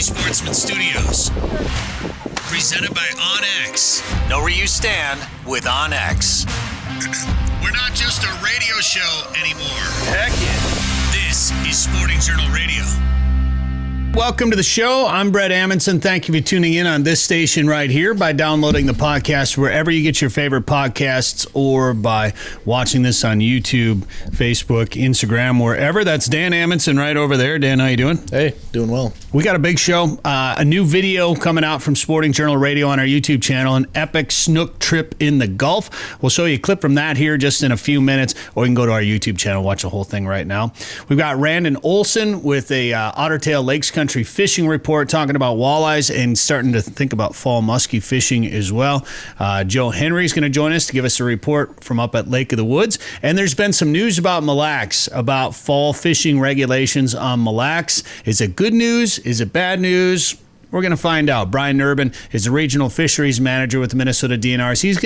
Sportsman Studios. Presented by OnX. Know where you stand with OnX. We're not just a radio show anymore. Heck yeah. This is Sporting Journal Radio. Welcome to the show. I'm Bret Amundson. Thank you for tuning in on this station right here by downloading the podcast wherever you get your favorite podcasts or by watching this on YouTube, Facebook, Instagram, wherever. That's Dan Amundson right over there. Dan, how you doing? Hey, doing well. We got a big show, a new video coming out from Sporting Journal Radio on our YouTube channel, an epic snook trip in the Gulf. We'll show you a clip from that here just in a few minutes, or you can go to our YouTube channel, watch the whole thing right now. We've got Randin Olson with a Otter Tail Lakes Country fishing report, talking about walleyes and starting to think about fall muskie fishing as well. Joe Henry's going to join us to give us a report from up at Lake of the Woods. And there's been some news about Mille Lacs, about fall fishing regulations on Mille Lacs. Is it good news? Is it bad news? We're going to find out. Brian Nerbonne is the regional fisheries manager with the Minnesota DNRs. He's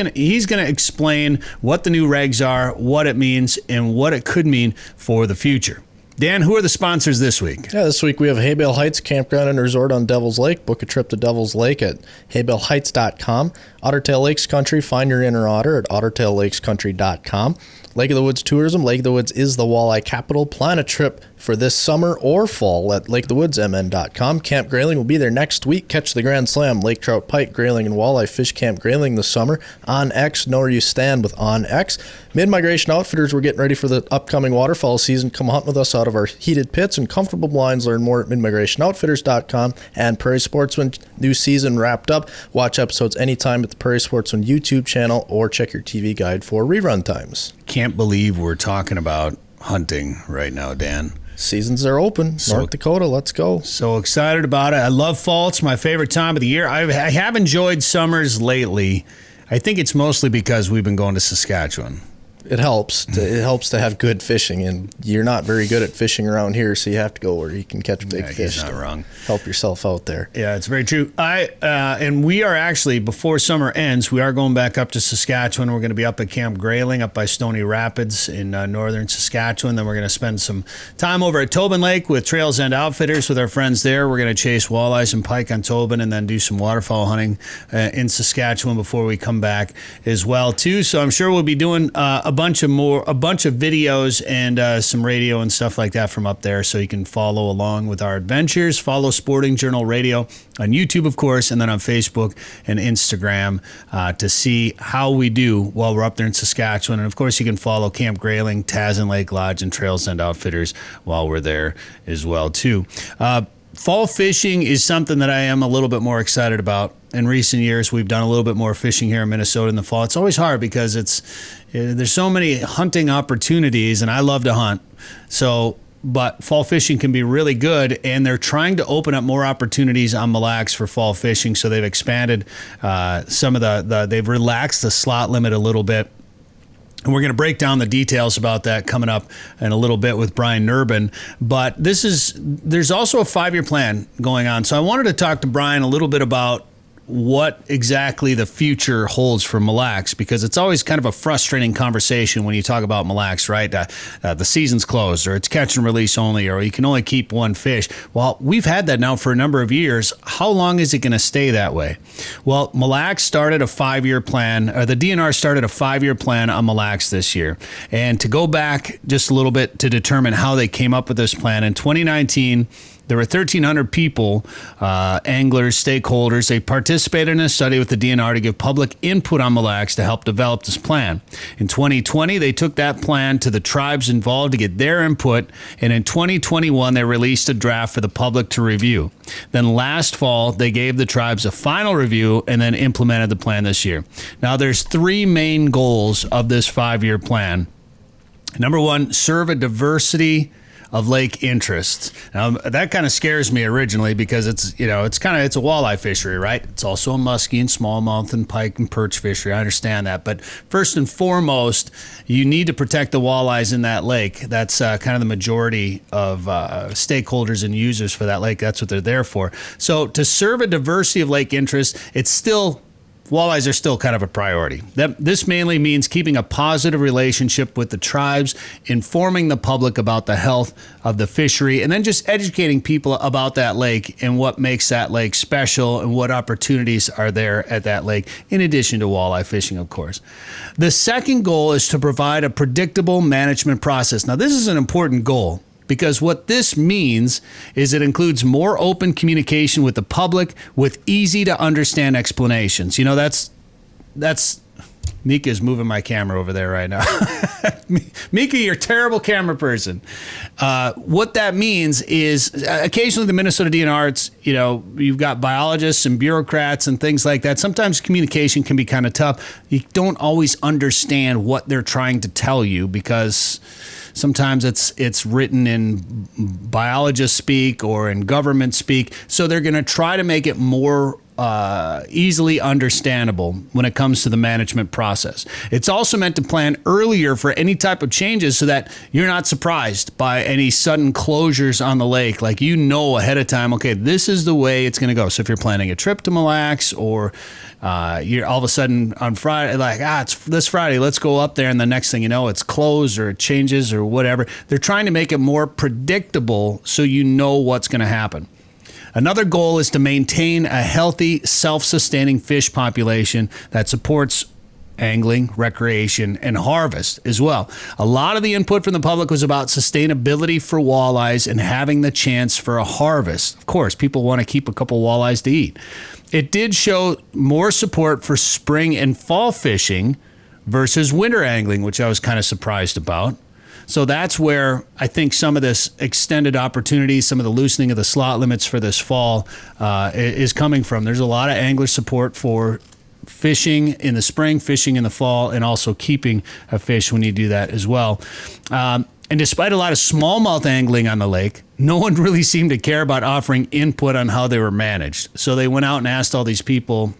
going to explain what the new regs are, what it means, and what it could mean for the future. Dan, who are the sponsors this week? Yeah, this week we have Haybale Heights Campground and Resort on Devil's Lake. Book a trip to Devil's Lake at haybaleheights.com. Otter Tail Lakes Country, find your inner otter at ottertaillakescountry.com. Lake of the Woods Tourism. Lake of the Woods is the walleye capital. Plan a trip for this summer or fall at lakeofthewoodsmn.com. Camp Grayling will be there next week. Catch the Grand Slam, lake trout, pike, grayling, and walleye fish Camp Grayling this summer. OnX, know where you stand with OnX. Mid-Migration Outfitters, we're getting ready for the upcoming waterfowl season. Come hunt with us out of our heated pits and comfortable blinds. Learn more at midmigrationoutfitters.com. And Prairie Sportsman, new season wrapped up. Watch episodes anytime at the Prairie Sportsman YouTube channel or check your TV guide for rerun times. Can't believe we're talking about hunting right now, Dan. Seasons are open. North Dakota, let's go. So excited about it. I love fall. It's my favorite time of the year. I have enjoyed summers lately. I think it's mostly because we've been going to Saskatchewan. It helps. It helps to have good fishing, and you're not very good at fishing around here, so you have to go where you can catch big fish. He's not wrong. Help yourself out there. Yeah, it's very true. And we are actually, before summer ends, we are going back up to Saskatchewan. We're going to be up at Camp Grayling up by Stony Rapids in northern Saskatchewan. Then we're going to spend some time over at Tobin Lake with Trails End Outfitters with our friends there. We're going to chase walleyes and pike on Tobin and then do some waterfowl hunting in Saskatchewan before we come back as well, too. So I'm sure we'll be doing a bunch of videos and some radio and stuff like that from up there, so you can follow along with our adventures. Follow Sporting Journal Radio on YouTube, of course, and then on Facebook and Instagram to see how we do while we're up there in Saskatchewan. And of course, you can follow Camp Grayling, Tasman Lake Lodge, and Trails End Outfitters while we're there as well, too. Fall fishing is something that I am a little bit more excited about. In recent years, we've done a little bit more fishing here in Minnesota in the fall. It's always hard because there's so many hunting opportunities, and I love to hunt. But fall fishing can be really good, and they're trying to open up more opportunities on Mille Lacs for fall fishing. So they've expanded some of they've relaxed the slot limit a little bit. And we're going to break down the details about that coming up in a little bit with Brian Nerbonne. But there's also a 5-year plan going on. So I wanted to talk to Brian a little bit about what exactly the future holds for Mille Lacs, because it's always kind of a frustrating conversation when you talk about Mille Lacs, right? The season's closed, or it's catch and release only, or you can only keep one fish. Well, we've had that now for a number of years. How long is it going to stay that way? Well, Mille Lacs started a 5-year plan, or the DNR started a 5-year plan on Mille Lacs this year. And to go back just a little bit to determine how they came up with this plan, in 2019, there were 1,300 people, anglers, stakeholders. They participated in a study with the DNR to give public input on Mille Lacs to help develop this plan. In 2020, they took that plan to the tribes involved to get their input, and in 2021, they released a draft for the public to review. Then last fall, they gave the tribes a final review and then implemented the plan this year. Now, there's 3 main goals of this 5-year plan. Number 1, serve a diversity of lake interests. Now, that kind of scares me originally because it's a walleye fishery, right? It's also a muskie and smallmouth and pike and perch fishery. I understand that. But first and foremost, you need to protect the walleyes in that lake. That's kind of the majority of stakeholders and users for that lake. That's what they're there for. So to serve a diversity of lake interests, it's still walleyes are still kind of a priority. This mainly means keeping a positive relationship with the tribes, informing the public about the health of the fishery, and then just educating people about that lake and what makes that lake special and what opportunities are there at that lake, in addition to walleye fishing, of course. The second goal is to provide a predictable management process. Now, this is an important goal, because what this means is it includes more open communication with the public with easy to understand explanations. You know, that's Mika's moving my camera over there right now. Mika, you're a terrible camera person. What that means is occasionally the Minnesota DNR, it's, you know, you've got biologists and bureaucrats and things like that. Sometimes communication can be kind of tough. You don't always understand what they're trying to tell you because sometimes it's written in biologist speak or in government speak. So they're going to try to make it more easily understandable when it comes to the management process. It's also meant to plan earlier for any type of changes so that you're not surprised by any sudden closures on the lake. Like, you know ahead of time, okay, this is the way it's going to go. So if you're planning a trip to Mille Lacs, or you're all of a sudden on Friday, like, it's this Friday, let's go up there, and the next thing you know, it's closed or it changes or whatever. They're trying to make it more predictable so you know what's going to happen. Another goal is to maintain a healthy, self-sustaining fish population that supports angling, recreation, and harvest as well. A lot of the input from the public was about sustainability for walleyes and having the chance for a harvest. Of course, people want to keep a couple walleyes to eat. It did show more support for spring and fall fishing versus winter angling, which I was kind of surprised about. So that's where I think some of this extended opportunity, some of the loosening of the slot limits for this fall is coming from. There's a lot of angler support for fishing in the spring, fishing in the fall, and also keeping a fish when you do that as well. And despite a lot of smallmouth angling on the lake, no one really seemed to care about offering input on how they were managed. So they went out and asked all these people,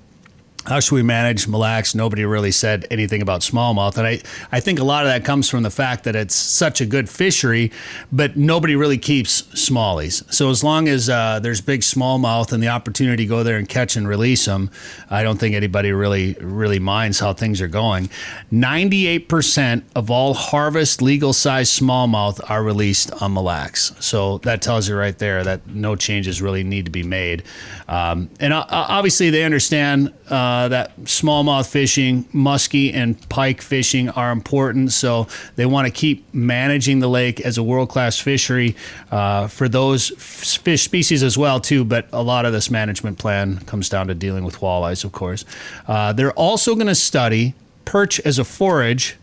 how should we manage Mille Lacs? Nobody really said anything about smallmouth. And I think a lot of that comes from the fact that it's such a good fishery, but nobody really keeps smallies. So as long as there's big smallmouth and the opportunity to go there and catch and release them, I don't think anybody really minds how things are going. 98% of all harvest legal size smallmouth are released on Mille Lacs. So that tells you right there that no changes really need to be made. And obviously they understand that smallmouth fishing, muskie, and pike fishing are important, so they want to keep managing the lake as a world-class fishery for those fish species as well, too, but a lot of this management plan comes down to dealing with walleyes, of course. They're also going to study perch as a forage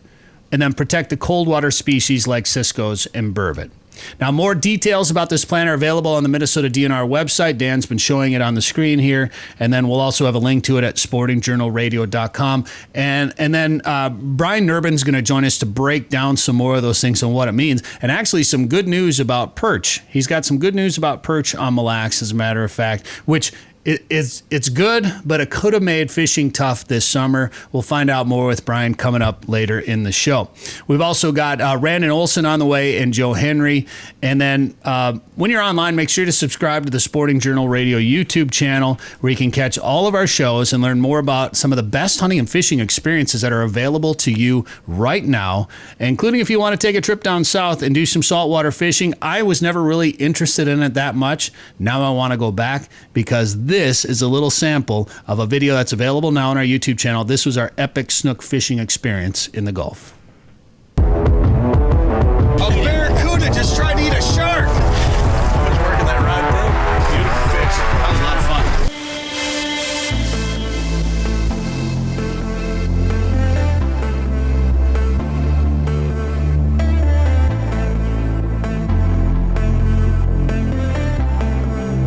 and then protect the cold water species like ciscos and burbot. Now, more details about this plan are available on the Minnesota DNR website. Dan's been showing it on the screen here, and then we'll also have a link to it at sportingjournalradio.com. And then Brian Nerbonne's going to join us to break down some more of those things and what it means, and actually some good news about perch. He's got some good news about perch on Mille Lacs, as a matter of fact, which it's good, but it could have made fishing tough this summer. We'll find out more with Brian coming up later in the show. We've also got Randin Olson on the way and Joe Henry. And then when you're online, make sure to subscribe to the Sporting Journal Radio YouTube channel, where you can catch all of our shows and learn more about some of the best hunting and fishing experiences that are available to you right now, including if you want to take a trip down south and do some saltwater fishing. I was never really interested in it that much. Now I want to go back, because this is a little sample of a video that's available now on our YouTube channel. This was our epic snook fishing experience in the Gulf. A barracuda just tried to eat a shark. I was working that rod thing. Beautiful fish. That was a lot of fun.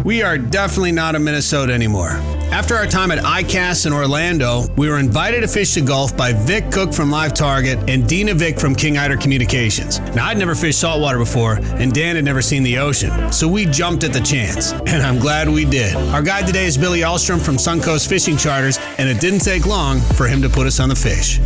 We are definitely not in Minnesota anymore. After our time at ICAST in Orlando, we were invited to fish the Gulf by Vic Cook from Live Target and Dina Vic from King Eider Communications. Now, I'd never fished saltwater before, and Dan had never seen the ocean, so we jumped at the chance, and I'm glad we did. Our guide today is Billy Ahlstrom from Suncoast Fishing Charters, and it didn't take long for him to put us on the fish.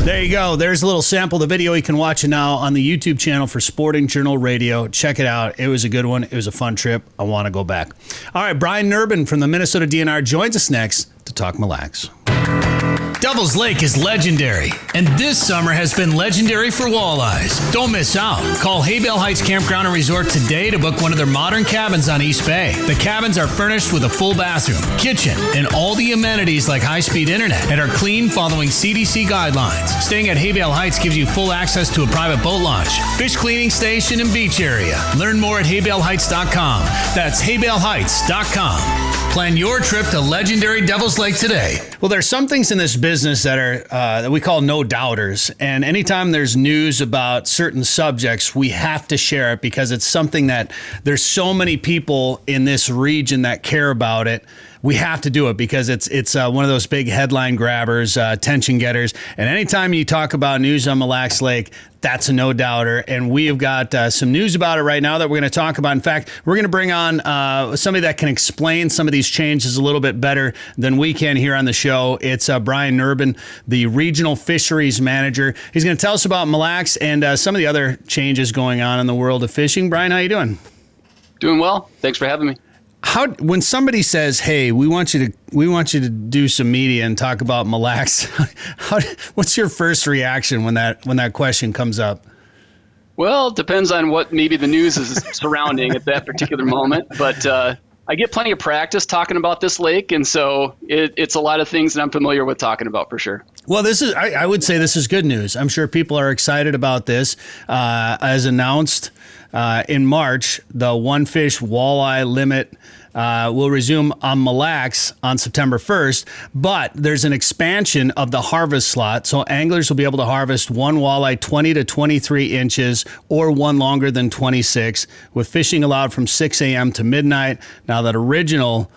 There you go. There's a little sample of the video. You can watch it now on the YouTube channel for Sporting Journal Radio. Check it out. It was a good one. It was a fun trip. I want to go back. All right, Brian Nerbonne from the Minnesota DNR joins us next to talk Mille Lacs. Devil's Lake is legendary, and this summer has been legendary for walleyes. Don't miss out. Call Haybale Heights Campground and Resort today to book one of their modern cabins on East Bay. The cabins are furnished with a full bathroom, kitchen, and all the amenities like high-speed internet, and are clean following CDC guidelines. Staying at Haybale Heights gives you full access to a private boat launch, fish cleaning station, and beach area. Learn more at haybaleheights.com. That's haybaleheights.com. Plan your trip to legendary Devil's Lake today. Well, there's some things in this business that are that we call no doubters. And anytime there's news about certain subjects, we have to share it because it's something that there's so many people in this region that care about it. We have to do it because it's one of those big headline grabbers, attention getters. And anytime you talk about news on Mille Lacs Lake, that's a no doubter. And we have got some news about it right now that we're going to talk about. In fact, we're going to bring on somebody that can explain some of these changes a little bit better than we can here on the show. It's Brian Nerbonne, the regional fisheries manager. He's going to tell us about Mille Lacs and some of the other changes going on in the world of fishing. Brian, how you doing? Doing well. Thanks for having me. When somebody says, "Hey, we want you to do some media and talk about Mille Lacs," what's your first reaction when that question comes up? Well, it depends on what maybe the news is surrounding at that particular moment. But I get plenty of practice talking about this lake, and so it's a lot of things that I'm familiar with talking about for sure. Well, I would say this is good news. I'm sure people are excited about this. As announced in March, the one fish walleye limit will resume on Mille Lacs on September 1st, but there's an expansion of the harvest slot. So anglers will be able to harvest one walleye 20 to 23 inches or one longer than 26, with fishing allowed from 6 a.m. to midnight. Now, that original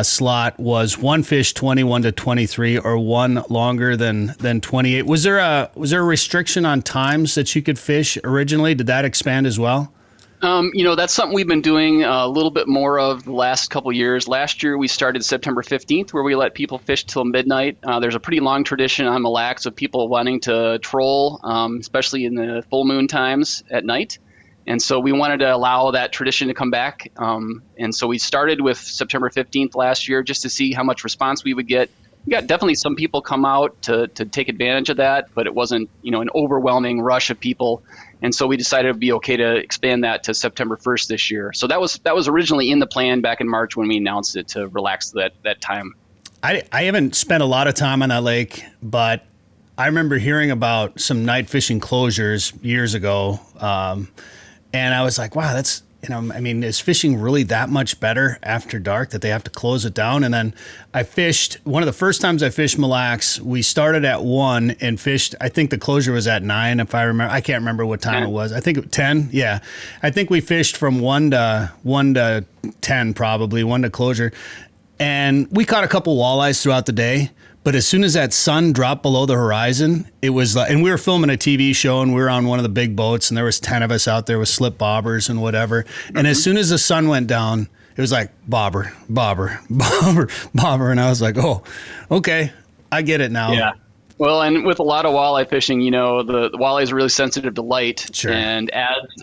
slot was one fish 21 to 23 or one longer than 28. Was there a restriction on times that you could fish originally? Did that expand as well? That's something we've been doing a little bit more of the last couple years. Last year, we started September 15th, where we let people fish till midnight. There's a pretty long tradition on Mille Lacs of people wanting to troll, especially in the full moon times at night. And so we wanted to allow that tradition to come back. And so we started with September 15th last year just to see how much response we would get. We got definitely some people come out to take advantage of that, but it wasn't, an overwhelming rush of people. And so we decided it would be okay to expand that to September 1st this year. So that was originally in the plan back in March when we announced it, to relax that time. I haven't spent a lot of time on that lake, but I remember hearing about some night fishing closures years ago. And I was like, wow, that's, is fishing really that much better after dark that they have to close it down? And then I fished, one of the first times I fished Mille Lacs, we started at 1 and fished, I think the closure was at 9, if I remember. I can't remember what time 10. It was. I think 10, yeah. I think we fished from 1 to 10 probably, 1 to closure. And we caught a couple walleyes throughout the day. But as soon as that sun dropped below the horizon, it was like, and we were filming a TV show and we were on one of the big boats and there was 10 of us out there with slip bobbers and whatever. And as soon as the sun went down, it was like bobber, bobber, bobber, bobber. And I was like, oh, okay, I get it now. Yeah. Well, and with a lot of walleye fishing, the walleyes are really sensitive to light. Sure. And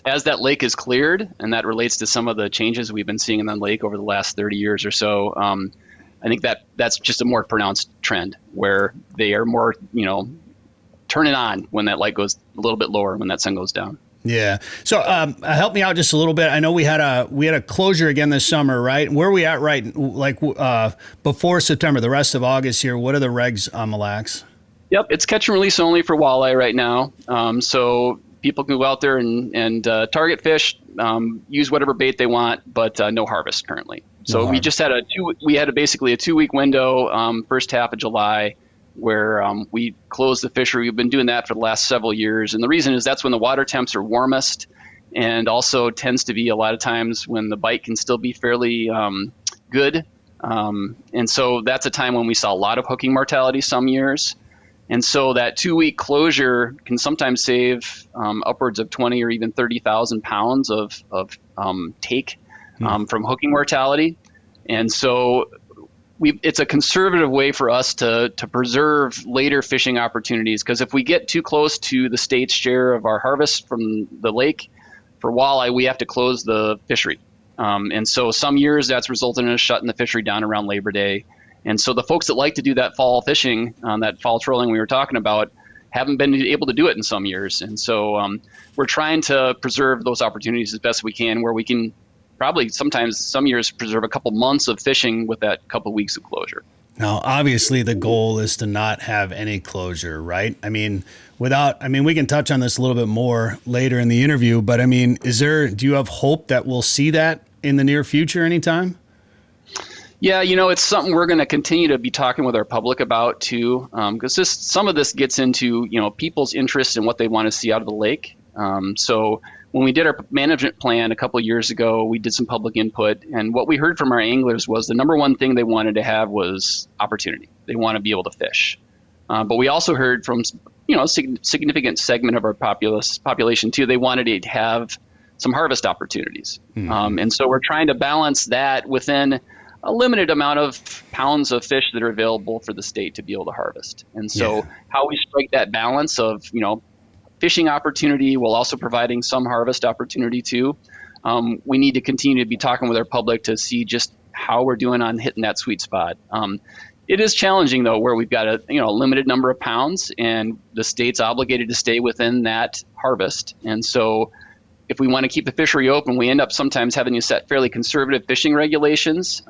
as that lake is cleared, and that relates to some of the changes we've been seeing in that lake over the last 30 years or so, I think that's just a more pronounced trend where they are more, turning on when that light goes a little bit lower, when that sun goes down. Yeah. So help me out just a little bit. I know we had a closure again this summer, right? Where are we at before September, the rest of August here? What are the regs on Mille Lacs? Yep, it's catch and release only for walleye right now. So people can go out there and target fish, use whatever bait they want, but no harvest currently. So we just had basically a 2-week window, first half of July, where we closed the fishery. We've been doing that for the last several years. And the reason is that's when the water temps are warmest, and also tends to be a lot of times when the bite can still be fairly good. And so that's a time when we saw a lot of hooking mortality some years. And so that 2-week closure can sometimes save upwards of 20 or even 30,000 pounds of take from hooking mortality. And so it's a conservative way for us to preserve later fishing opportunities, because if we get too close to the state's share of our harvest from the lake for walleye, we have to close the fishery. And so some years that's resulted in us shutting the fishery down around Labor Day. And so the folks that like to do that fall fishing, that fall trolling we were talking about, haven't been able to do it in some years. And so we're trying to preserve those opportunities as best we can, where we can probably sometimes some years preserve a couple months of fishing with that couple weeks of closure. Now, obviously, the goal is to not have any closure, right? I mean, we can touch on this a little bit more later in the interview, but I mean, do you have hope that we'll see that in the near future anytime? Yeah, it's something we're going to continue to be talking with our public about too, because some of this gets into, people's interest in what they want to see out of the lake. So when we did our management plan a couple of years ago, we did some public input, and what we heard from our anglers was the number one thing they wanted to have was opportunity. They want to be able to fish. But we also heard from, a significant segment of our population too. They wanted to have some harvest opportunities. Mm-hmm. And so we're trying to balance that within a limited amount of pounds of fish that are available for the state to be able to harvest. And so how we strike that balance of, fishing opportunity while also providing some harvest opportunity too. We need to continue to be talking with our public to see just how we're doing on hitting that sweet spot. It is challenging though, where we've got a limited number of pounds and the state's obligated to stay within that harvest. And so if we want to keep the fishery open, we end up sometimes having to set fairly conservative fishing regulations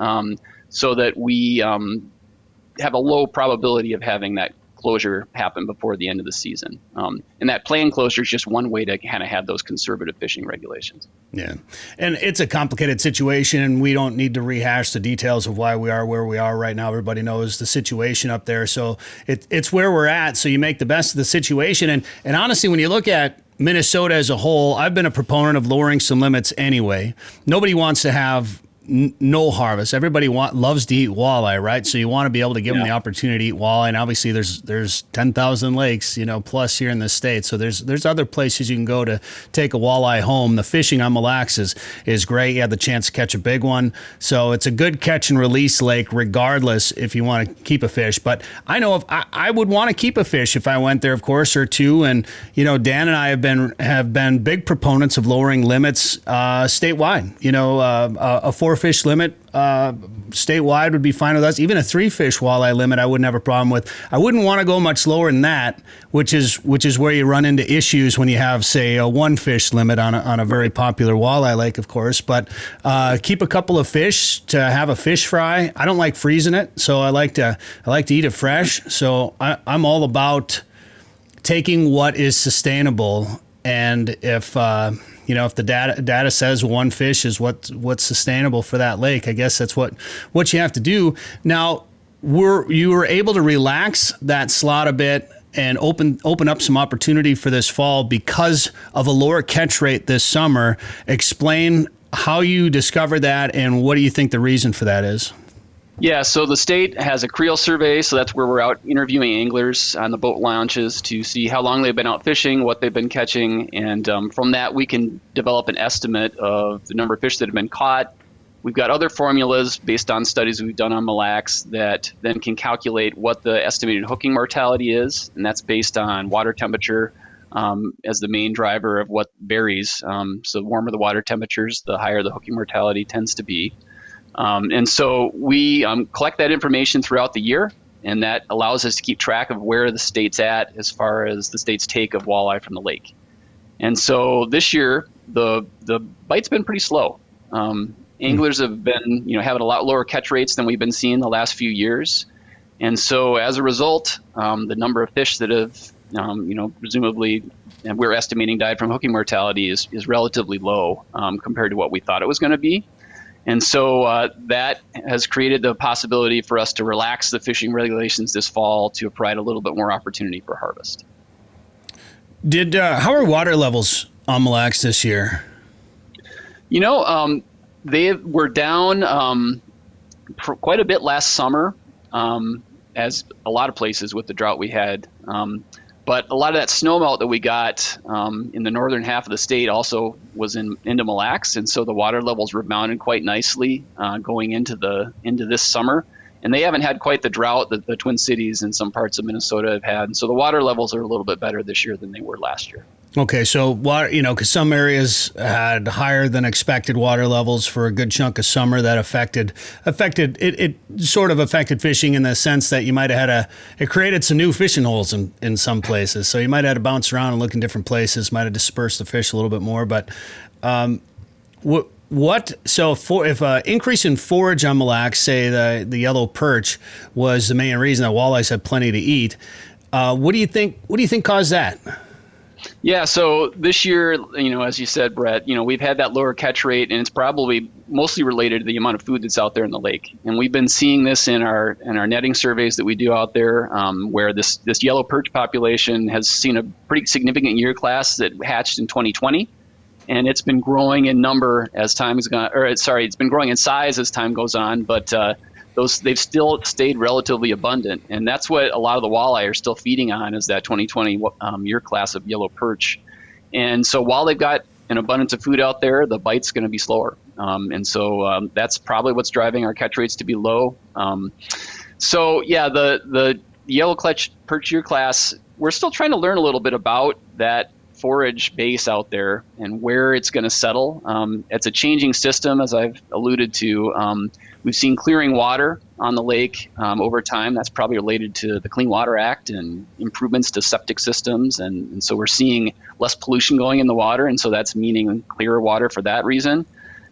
so that we have a low probability of having that closure happen before the end of the season. And that planned closure is just one way to kind of have those conservative fishing regulations. Yeah. And it's a complicated situation, and we don't need to rehash the details of why we are where we are right now. Everybody knows the situation up there. So it's where we're at. So you make the best of the situation. And honestly, when you look at Minnesota as a whole, I've been a proponent of lowering some limits anyway. Nobody wants to have no harvest. Everybody loves to eat walleye, right? So you want to be able to give them the opportunity to eat walleye. And obviously there's 10,000 lakes, plus here in the state. So there's other places you can go to take a walleye home. The fishing on Mille Lacs is great. You have the chance to catch a big one. So it's a good catch and release lake regardless if you want to keep a fish. But I know if I would want to keep a fish if I went there, of course, or two. And, Dan and I have been big proponents of lowering limits statewide. A 4-fish limit statewide would be fine with us. Even a 3-fish walleye limit I wouldn't have a problem with. I wouldn't want to go much lower than that, which is where you run into issues when you have, say, a 1-fish limit on a very popular walleye lake, of course. But keep a couple of fish to have a fish fry. I don't like freezing it, so I like to eat it fresh. So I'm all about taking what is sustainable, and if if the data says 1 fish is what's sustainable for that lake, I guess that's what you have to do. Now, you were able to relax that slot a bit and open up some opportunity for this fall because of a lower catch rate this summer. Explain how you discovered that and what do you think the reason for that is? Yeah, so the state has a creel survey, so that's where we're out interviewing anglers on the boat launches to see how long they've been out fishing, what they've been catching, and from that we can develop an estimate of the number of fish that have been caught. We've got other formulas based on studies we've done on Mille Lacs that then can calculate what the estimated hooking mortality is, and that's based on water temperature as the main driver of what varies. So the warmer the water temperatures, the higher the hooking mortality tends to be. And so we collect that information throughout the year, and that allows us to keep track of where the state's at as far as the state's take of walleye from the lake. And so this year, the bite's been pretty slow. Anglers have been having a lot lower catch rates than we've been seeing the last few years. And so as a result, the number of fish that have, presumably, and we're estimating died from hooking mortality is relatively low compared to what we thought it was going to be. And so that has created the possibility for us to relax the fishing regulations this fall to provide a little bit more opportunity for harvest. How are water levels on Mille Lacs this year? They were down quite a bit last summer, as a lot of places with the drought we had. But a lot of that snowmelt that we got in the northern half of the state also was into Mille Lacs, and so the water levels rebounded quite nicely going into this summer. And they haven't had quite the drought that the Twin Cities and some parts of Minnesota have had. And so the water levels are a little bit better this year than they were last year. Okay, so water, because some areas had higher than expected water levels for a good chunk of summer that affected it sort of affected fishing in the sense that you might have it created some new fishing holes in some places. So you might have had to bounce around and look in different places, might have dispersed the fish a little bit more. But if an increase in forage on Mille Lacs, say the yellow perch, was the main reason that walleyes had plenty to eat, what do you think caused that? Yeah, so this year, as you said, Bret, we've had that lower catch rate, and it's probably mostly related to the amount of food that's out there in the lake. And we've been seeing this in our netting surveys that we do out there, where this yellow perch population has seen a pretty significant year class that hatched in 2020, and it's been growing in number as time has gone, it's been growing in size as time goes on, but they've still stayed relatively abundant, and that's what a lot of the walleye are still feeding on, is that 2020 year class of yellow perch. And so while they've got an abundance of food out there, the bite's going to be slower, and so that's probably what's driving our catch rates to be low. So yeah, the yellow perch year class, we're still trying to learn a little bit about that forage base out there and where it's going to settle. It's a changing system, as I've alluded to. We've seen clearing water on the lake over time. That's probably related to the Clean Water Act and improvements to septic systems. And so we're seeing less pollution going in the water. And so that's meaning clearer water for that reason.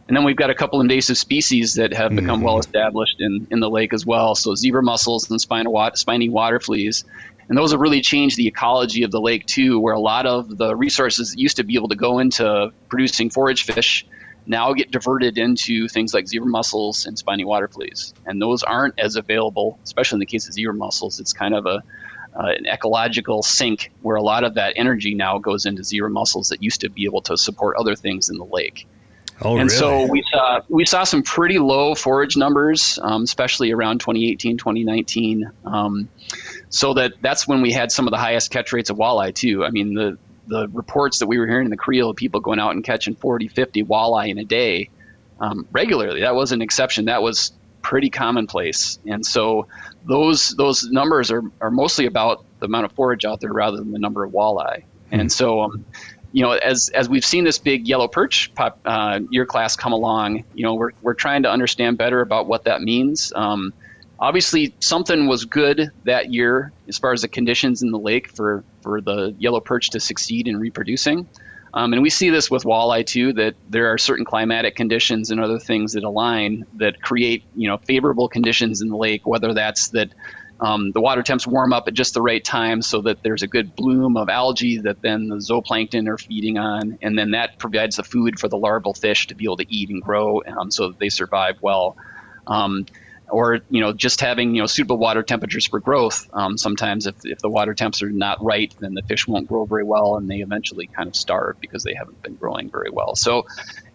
And then we've got a couple invasive species that have become well established in the lake as well. So zebra mussels and spiny water fleas. And those have really changed the ecology of the lake too, where a lot of the resources that used to be able to go into producing forage fish now get diverted into things like zebra mussels and spiny water fleas. And those aren't as available, especially in the case of zebra mussels. It's kind of an ecological sink where a lot of that energy now goes into zebra mussels that used to be able to support other things in the lake. Oh, and really? So we saw some pretty low forage numbers, especially around 2018, 2019. So that's when we had some of the highest catch rates of walleye too. I mean, the reports that we were hearing in the creel of people going out and catching 40, 50 walleye in a day regularly, that was an exception. That was pretty commonplace. And so those numbers are mostly about the amount of forage out there rather than the number of walleye. And so, as we've seen this big yellow perch year class come along, we're trying to understand better about what that means. Obviously, something was good that year as far as the conditions in the lake for the yellow perch to succeed in reproducing. And we see this with walleye too, that there are certain climatic conditions and other things that align that create, favorable conditions in the lake, whether that's that the water temps warm up at just the right time so that there's a good bloom of algae that then the zooplankton are feeding on, and then that provides the food for the larval fish to be able to eat and grow so that they survive well. Or just having suitable water temperatures for growth. Sometimes if the water temps are not right, then the fish won't grow very well, and they eventually kind of starve because they haven't been growing very well. So,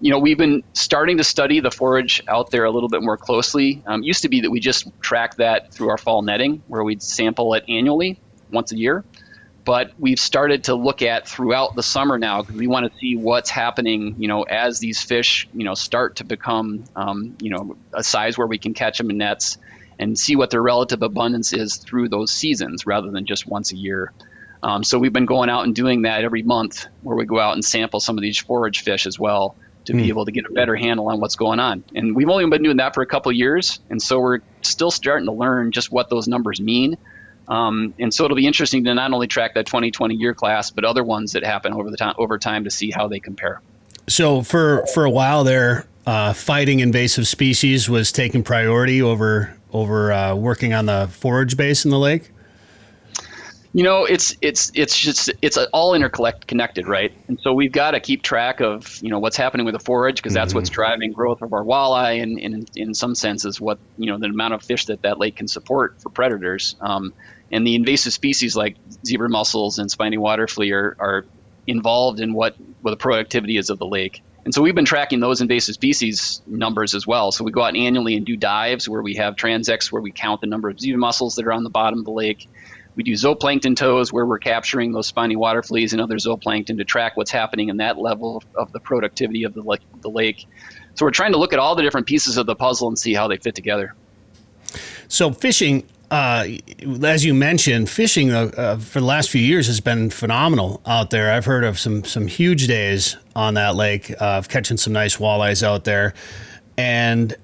we've been starting to study the forage out there a little bit more closely. It used to be that we just track that through our fall netting, where we'd sample it annually, once a year. But we've started to look at throughout the summer now, because we want to see what's happening, as these fish, start to become, a size where we can catch them in nets, and see what their relative abundance is through those seasons rather than just once a year. So we've been going out and doing that every month, where we go out and sample some of these forage fish as well to be able to get a better handle on what's going on. And we've only been doing that for a couple of years, and so we're still starting to learn just what those numbers mean. And so it'll be interesting to not only track that 2020 year class, but other ones that happen over time to see how they compare. So for a while there, fighting invasive species was taking priority over working on the forage base in the lake. It's all interconnected, right? And so we've got to keep track of what's happening with the forage, because that's what's driving growth of our walleye, and in some senses what the amount of fish that lake can support for predators. And the invasive species like zebra mussels and spiny water flea are involved in what the productivity is of the lake. And so we've been tracking those invasive species numbers as well. So we go out annually and do dives where we have transects where we count the number of zebra mussels that are on the bottom of the lake. We do zooplankton tows where we're capturing those spiny water fleas and other zooplankton to track what's happening in that level of the productivity of the lake. So we're trying to look at all the different pieces of the puzzle and see how they fit together. So fishing, as you mentioned, fishing for the last few years has been phenomenal out there. I've heard of some huge days on that lake of catching some nice walleyes out there, and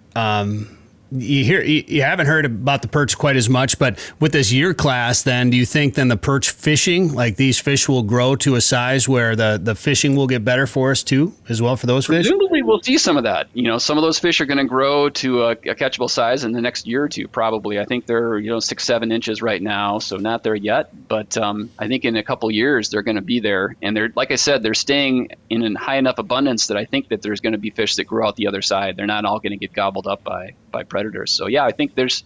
you haven't heard about the perch quite as much. But with this year class, then do you think then the perch fishing, like these fish, will grow to a size where the fishing will get better for us too, as well for those fish? Presumably, we'll see some of that. Some of those fish are going to grow to a catchable size in the next year or two, probably. I think they're 6-7 inches right now, so not there yet. But I think in a couple years they're going to be there, and they're, like I said, they're staying in a high enough abundance that I think that there's going to be fish that grow out the other side. They're not all going to get gobbled up by predators. So yeah, I think there's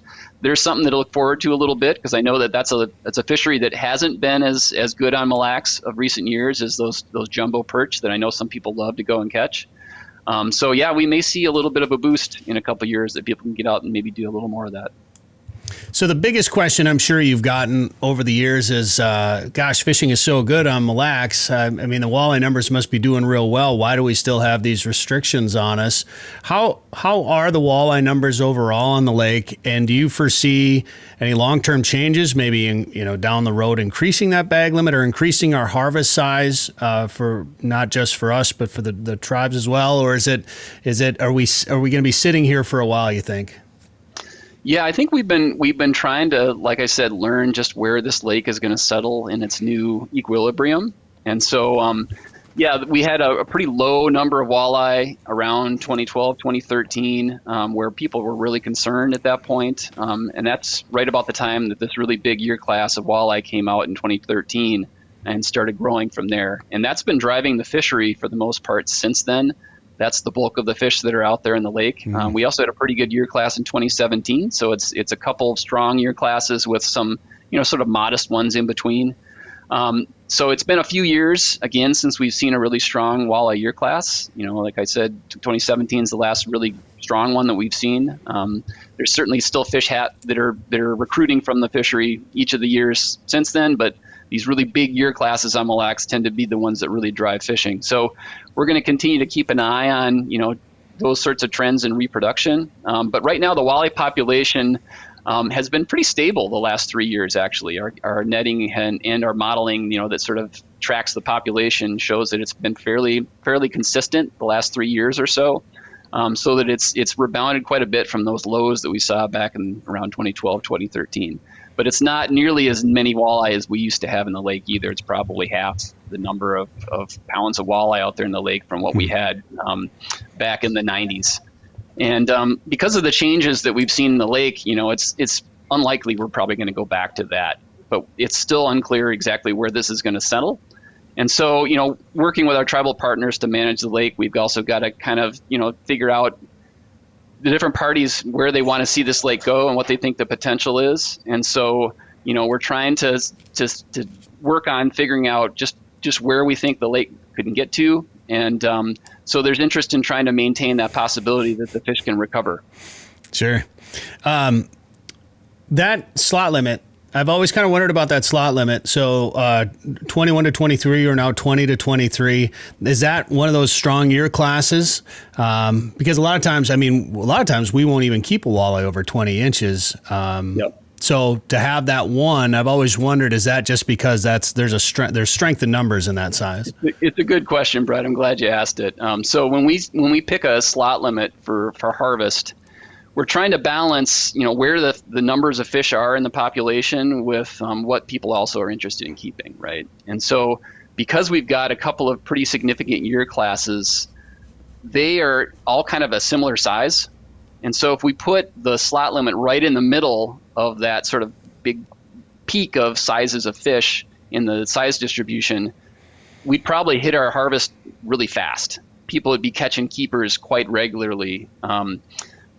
something to look forward to a little bit, because I know that's a fishery that hasn't been as good on Mille Lacs of recent years as those jumbo perch that I know some people love to go and catch. So yeah, we may see a little bit of a boost in a couple of years that people can get out and maybe do a little more of that. So the biggest question I'm sure you've gotten over the years is, gosh, fishing is so good on Mille Lacs. I mean, the walleye numbers must be doing real well. Why do we still have these restrictions on us? How are the walleye numbers overall on the lake? And do you foresee any long-term changes, maybe down the road, increasing that bag limit or increasing our harvest size for not just for us but for the tribes as well? Or are we going to be sitting here for a while, you think? Yeah, I think we've been trying to, like I said, learn just where this lake is going to settle in its new equilibrium. And so, we had a pretty low number of walleye around 2012, 2013, where people were really concerned at that point. And that's right about the time that this really big year class of walleye came out in 2013 and started growing from there. And that's been driving the fishery for the most part since then. That's the bulk of the fish that are out there in the lake. Mm-hmm. We also had a pretty good year class in 2017, so it's a couple of strong year classes with some sort of modest ones in between. So it's been a few years again since we've seen a really strong walleye year class. Like I said, 2017 is the last really strong one that we've seen. There's certainly still fish that are recruiting from the fishery each of the years since then, but these really big year classes on Mille Lacs tend to be the ones that really drive fishing. So we're going to continue to keep an eye on, those sorts of trends in reproduction. But right now the walleye population has been pretty stable the last 3 years, actually. Our netting and our modeling, that sort of tracks the population shows that it's been fairly consistent the last 3 years or so. So that it's rebounded quite a bit from those lows that we saw back in around 2012, 2013. But it's not nearly as many walleye as we used to have in the lake either. It's probably half the number of pounds of walleye out there in the lake from what we had back in the 90s. And because of the changes that we've seen in the lake, it's unlikely we're probably going to go back to that. But it's still unclear exactly where this is going to settle. And so, working with our tribal partners to manage the lake, we've also got to kind of, figure out the different parties where they want to see this lake go and what they think the potential is. And so, we're trying to work on figuring out just where we think the lake could get to. And so there's interest in trying to maintain that possibility that the fish can recover. Sure. That slot limit, I've always kind of wondered about that slot limit. So 21 to 23 or now 20 to 23. Is that one of those strong year classes? Because a lot of times we won't even keep a walleye over 20 inches. Yep. So to have that one, I've always wondered, is that just because there's strength in numbers in that size? It's a good question, Bret. I'm glad you asked it. So when we pick a slot limit for harvest, we're trying to balance, where the numbers of fish are in the population with what people also are interested in keeping, right? And so because we've got a couple of pretty significant year classes, they are all kind of a similar size. And so if we put the slot limit right in the middle of that sort of big peak of sizes of fish in the size distribution, we'd probably hit our harvest really fast. People would be catching keepers quite regularly.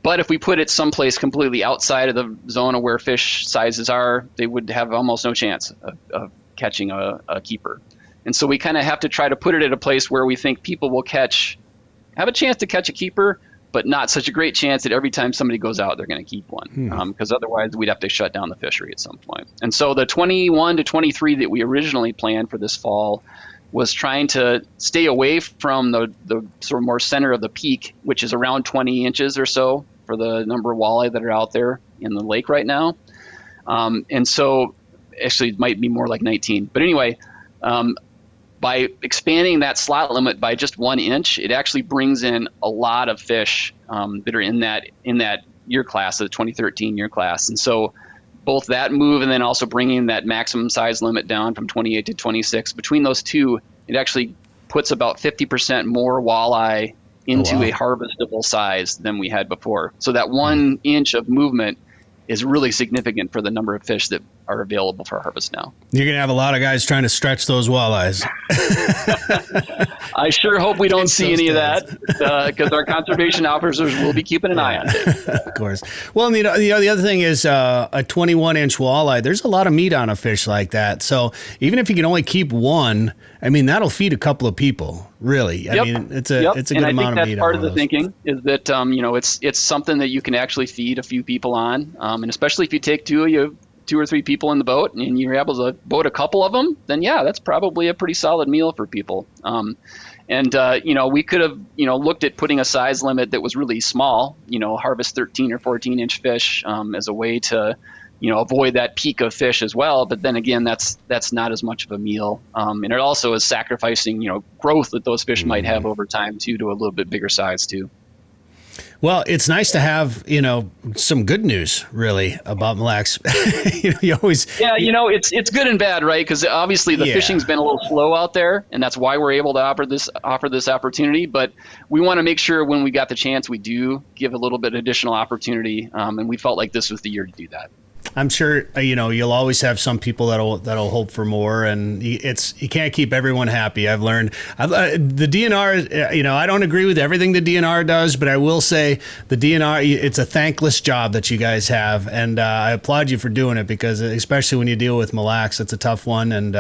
But if we put it someplace completely outside of the zone of where fish sizes are, they would have almost no chance of catching a keeper. And so we kind of have to try to put it at a place where we think people will have a chance to catch a keeper, but not such a great chance that every time somebody goes out, they're going to keep one. Because otherwise we'd have to shut down the fishery at some point. And so the 21 to 23 that we originally planned for this fall was trying to stay away from the sort of more center of the peak, which is around 20 inches or so. for the number of walleye that are out there in the lake right now. And so actually it might be more like 19. But anyway, by expanding that slot limit by just 1 inch, it actually brings in a lot of fish that are in that year class, the 2013 year class. And so both that move and then also bringing that maximum size limit down from 28 to 26, between those two, it actually puts about 50% more walleye into a harvestable size than we had before. So that 1 inch of movement is really significant for the number of fish that are available for harvest now. You're going to have a lot of guys trying to stretch those walleyes. I sure hope we don't see any of that, because our conservation officers will be keeping an eye on it. Of course. Well, and the other thing is a 21-inch walleye, there's a lot of meat on a fish like that. So even if you can only keep one, I mean, that'll feed a couple of people, really. I mean, it's a good amount of meat. And I think that's part of the thinking is that, it's something that you can actually feed a few people on. And especially if you take two or three people in the boat and you're able to boat a couple of them, then that's probably a pretty solid meal for people. We could have, looked at putting a size limit that was really small, harvest 13 or 14 inch fish as a way to, avoid that peak of fish as well. But then again, that's not as much of a meal. And it also is sacrificing, growth that those fish might have over time too, to a little bit bigger size too. Well, it's nice to have, some good news really about Mille Lacs. You always. Yeah, it's good and bad, right? Because obviously the fishing's been a little slow out there, and that's why we're able to offer this opportunity. But we want to make sure when we got the chance, we do give a little bit additional opportunity, and we felt like this was the year to do that. I'm sure you'll always have some people that'll hope for more, and you can't keep everyone happy. I've learned the DNR. I don't agree with everything the DNR does, but I will say the DNR. It's a thankless job that you guys have, and I applaud you for doing it, because especially when you deal with Mille Lacs, it's a tough one, and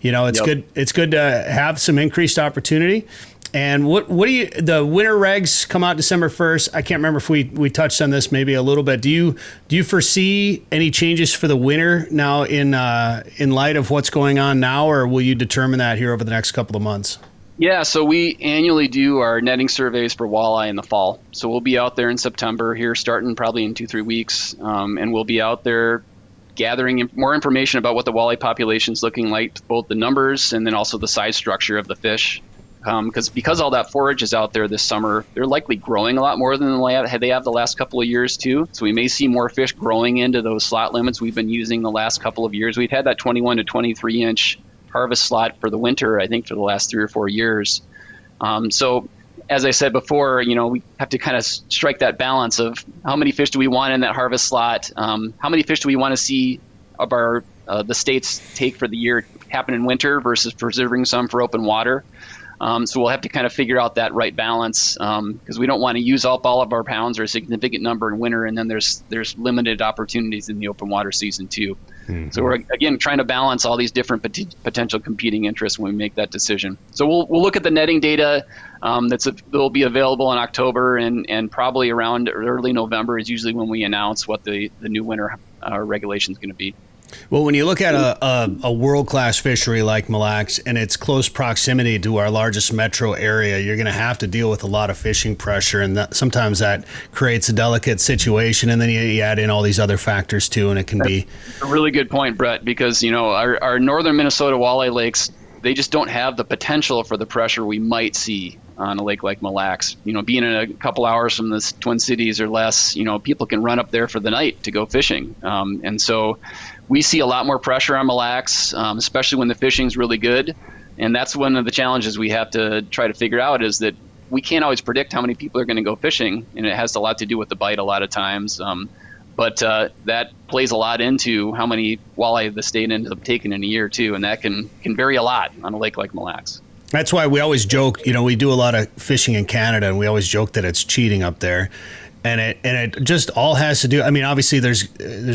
it's good. It's good to have some increased opportunity. And what do you, the winter regs come out December 1st. I can't remember if we touched on this maybe a little bit. Do you foresee any changes for the winter now in light of what's going on now, or will you determine that here over the next couple of months? Yeah, so we annually do our netting surveys for walleye in the fall. So we'll be out there in September here, starting probably in 2-3 weeks, and we'll be out there gathering more information about what the walleye population is looking like, both the numbers and then also the size structure of the fish. Because all that forage is out there this summer, they're likely growing a lot more than they have the last couple of years too. So we may see more fish growing into those slot limits we've been using the last couple of years. We've had that 21 to 23 inch harvest slot for the winter, I think, for the last 3 or 4 years. So as I said before, we have to kind of strike that balance of how many fish do we want in that harvest slot, how many fish do we want to see of the states take for the year happen in winter versus preserving some for open water. So we'll have to kind of figure out that right balance, because we don't want to use up all of our pounds or a significant number in winter, and then there's limited opportunities in the open water season too. Mm-hmm. So we're again trying to balance all these different potential competing interests when we make that decision. So we'll look at the netting data that'll be available in October, and probably around early November is usually when we announce what the new winter regulation is going to be. Well, when you look at a world-class fishery like Mille Lacs and its close proximity to our largest metro area, you're going to have to deal with a lot of fishing pressure, and sometimes that creates a delicate situation, and then you add in all these other factors too, and it can be a really good point, Bret, because our northern Minnesota walleye lakes, they just don't have the potential for the pressure we might see on a lake like Mille Lacs. Being in a couple hours from the Twin Cities or less, people can run up there for the night to go fishing, and so we see a lot more pressure on Mille Lacs, especially when the fishing's really good. And that's one of the challenges we have to try to figure out, is that we can't always predict how many people are going to go fishing, and it has a lot to do with the bite a lot of times. But that plays a lot into how many walleye the state ends up taking in a year too, and that can vary a lot on a lake like Mille Lacs. That's why we always joke, we do a lot of fishing in Canada, and we always joke that it's cheating up there. And it just all has to do, obviously there's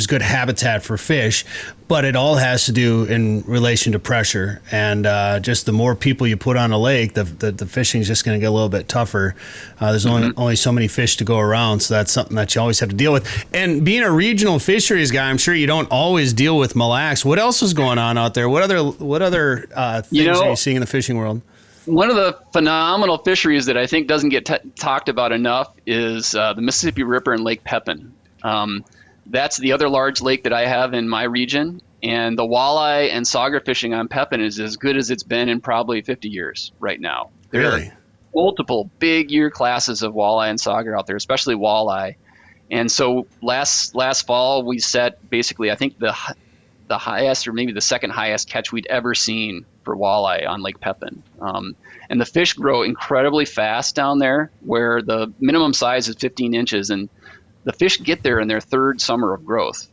good habitat for fish, but it all has to do in relation to pressure. And just the more people you put on a lake, the fishing is just going to get a little bit tougher. There's only so many fish to go around, so that's something that you always have to deal with. And being a regional fisheries guy, I'm sure you don't always deal with Mille Lacs. What else is going on out there? What other things are you seeing in the fishing world? One of the phenomenal fisheries that I think doesn't get talked about enough is the Mississippi Ripper and Lake Pepin. That's the other large lake that I have in my region, and the walleye and sauger fishing on Pepin is as good as it's been in probably 50 years right now. There are multiple big year classes of walleye and sauger out there, especially walleye. And so last fall we set basically, I think the highest or maybe the second highest catch we'd ever seen for walleye on Lake Pepin. And the fish grow incredibly fast down there, where the minimum size is 15 inches, and the fish get there in their third summer of growth.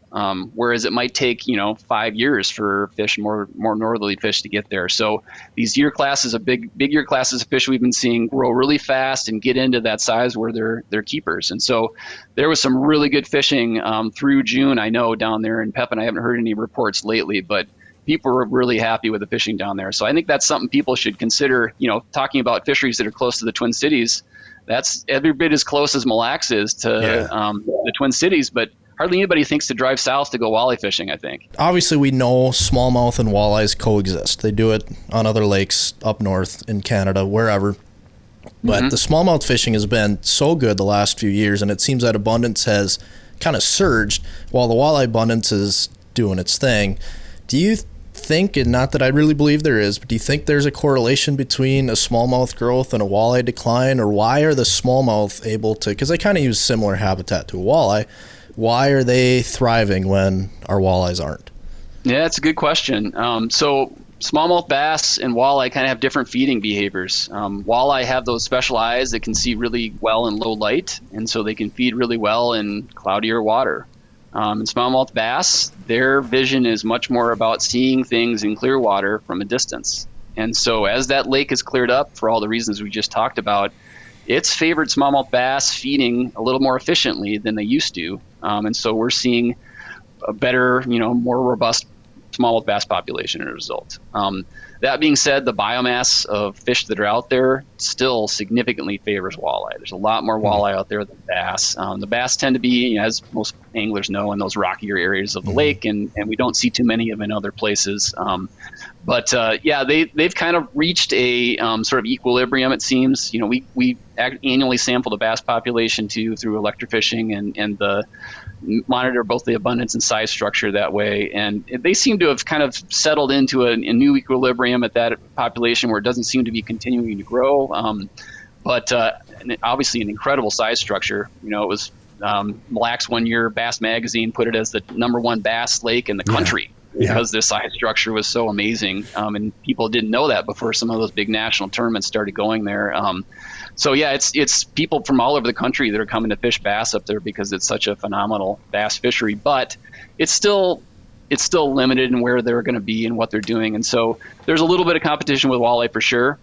Whereas it might take 5 years for fish, more northerly fish, to get there. So these year classes of big year classes of fish we've been seeing grow really fast and get into that size where they're keepers. And so there was some really good fishing through June, I know, down there in Pepin. I haven't heard any reports lately, but people were really happy with the fishing down there. So I think that's something people should consider. Talking about fisheries that are close to the Twin Cities, that's every bit as close as Mille Lacs is to the Twin Cities, but hardly anybody thinks to drive south to go walleye fishing, I think. Obviously, we know smallmouth and walleyes coexist. They do it on other lakes up north in Canada, wherever. But the smallmouth fishing has been so good the last few years, and it seems that abundance has kind of surged while the walleye abundance is doing its thing. Do you think, and not that I really believe there is, but do you think there's a correlation between a smallmouth growth and a walleye decline? Or why are the smallmouth able to, because they kind of use similar habitat to a walleye, why are they thriving when our walleyes aren't? Yeah, that's a good question. So smallmouth bass and walleye kind of have different feeding behaviors. Walleye have those special eyes that can see really well in low light, and so they can feed really well in cloudier water. And smallmouth bass, their vision is much more about seeing things in clear water from a distance. And so as that lake is cleared up, for all the reasons we just talked about, it's favored smallmouth bass feeding a little more efficiently than they used to. And so we're seeing a better, more robust smallmouth bass population as a result. That being said, the biomass of fish that are out there still significantly favors walleye. There's a lot more walleye out there than bass. The bass tend to be, as most anglers know, in those rockier areas of the lake, and we don't see too many of them in other places. But they've kind of reached a sort of equilibrium, it seems. We annually sample the bass population too through electrofishing and monitor both the abundance and size structure that way. And they seem to have kind of settled into a new equilibrium at that population where it doesn't seem to be continuing to grow. But obviously an incredible size structure. It was Mille Lacs one year, Bass Magazine put it as the #1 bass lake in the country. Because the size structure was so amazing. And people didn't know that before some of those big national tournaments started going there. It's people from all over the country that are coming to fish bass up there because it's such a phenomenal bass fishery. But it's still limited in where they're going to be and what they're doing. And so there's a little bit of competition with walleye for sure.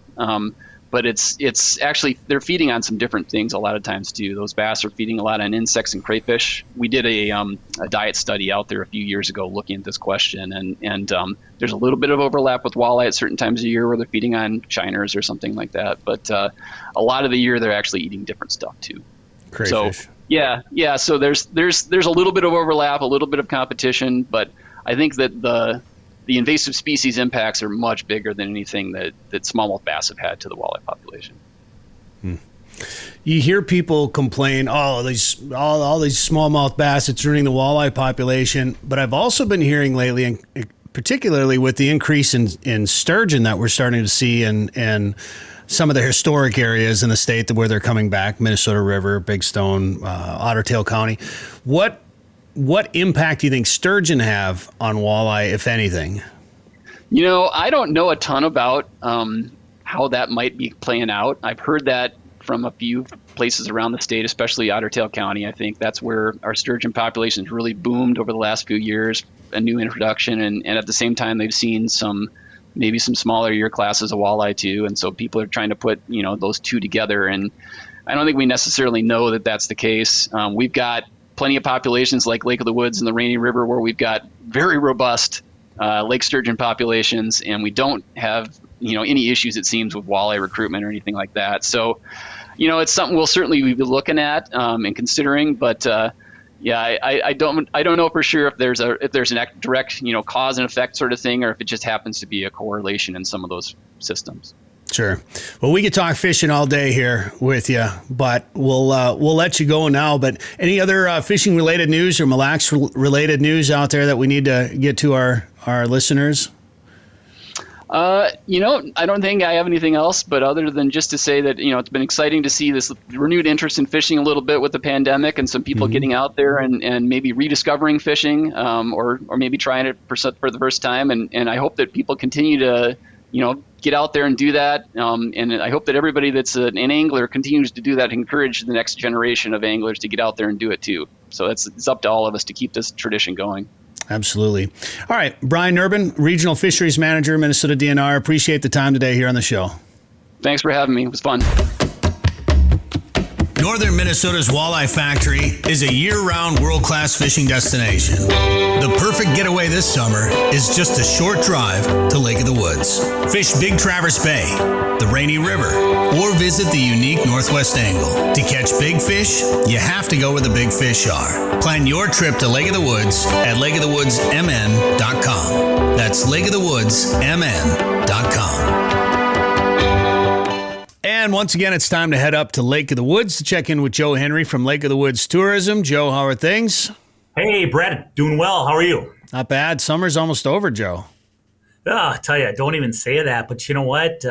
But it's actually, they're feeding on some different things a lot of times too. Those bass are feeding a lot on insects and crayfish. We did a diet study out there a few years ago looking at this question, and there's a little bit of overlap with walleye at certain times of year where they're feeding on shiners or something like that. But a lot of the year they're actually eating different stuff too. Crayfish. So so there's a little bit of overlap, a little bit of competition, but I think that the invasive species impacts are much bigger than anything that smallmouth bass have had to the walleye population. You hear people complain, all these smallmouth bass, it's ruining the walleye population. But I've also been hearing lately, and particularly with the increase in sturgeon that we're starting to see in some of the historic areas in the state where they're coming back, Minnesota River, Big Stone, Otter Tail County. What impact do you think sturgeon have on walleye, if anything? I don't know a ton about how that might be playing out. I've heard that from a few places around the state, especially Otter Tail County. I think that's where our sturgeon population has really boomed over the last few years, a new introduction. And at the same time, they've seen maybe some smaller year classes of walleye too. And so people are trying to put, those two together. And I don't think we necessarily know that that's the case. We've got plenty of populations like Lake of the Woods and the Rainy River where we've got very robust lake sturgeon populations, and we don't have any issues, it seems, with walleye recruitment or anything like that. So it's something we'll certainly be looking at and considering, but I don't know for sure if there's an direct cause and effect sort of thing, or if it just happens to be a correlation in some of those systems. Sure. Well, we could talk fishing all day here with you, but we'll let you go now. But any other fishing related news or Mille Lacs related news out there that we need to get to our listeners? I don't think I have anything else, but other than just to say that, it's been exciting to see this renewed interest in fishing a little bit with the pandemic and some people getting out there and maybe rediscovering fishing, or maybe trying it for the first time. And I hope that people continue to, get out there and do that. And I hope that everybody that's an angler continues to do that, encourage the next generation of anglers to get out there and do it too. So it's up to all of us to keep this tradition going. Absolutely. All right. Brian Nerbonne, Regional Fisheries Manager, Minnesota DNR. Appreciate the time today here on the show. Thanks for having me. It was fun. Northern Minnesota's Walleye Factory is a year-round world-class fishing destination. The perfect getaway this summer is just a short drive to Lake of the Woods. Fish Big Traverse Bay, the Rainy River, or visit the unique Northwest Angle. To catch big fish, you have to go where the big fish are. Plan your trip to Lake of the Woods at lakeofthewoodsmn.com. That's lakeofthewoodsmn.com. And once again, it's time to head up to Lake of the Woods to check in with Joe Henry from Lake of the Woods Tourism. Joe, how are things? Hey, Bret, doing well. How are you? Not bad. Summer's almost over, Joe. I tell you, don't even say that. But you know what?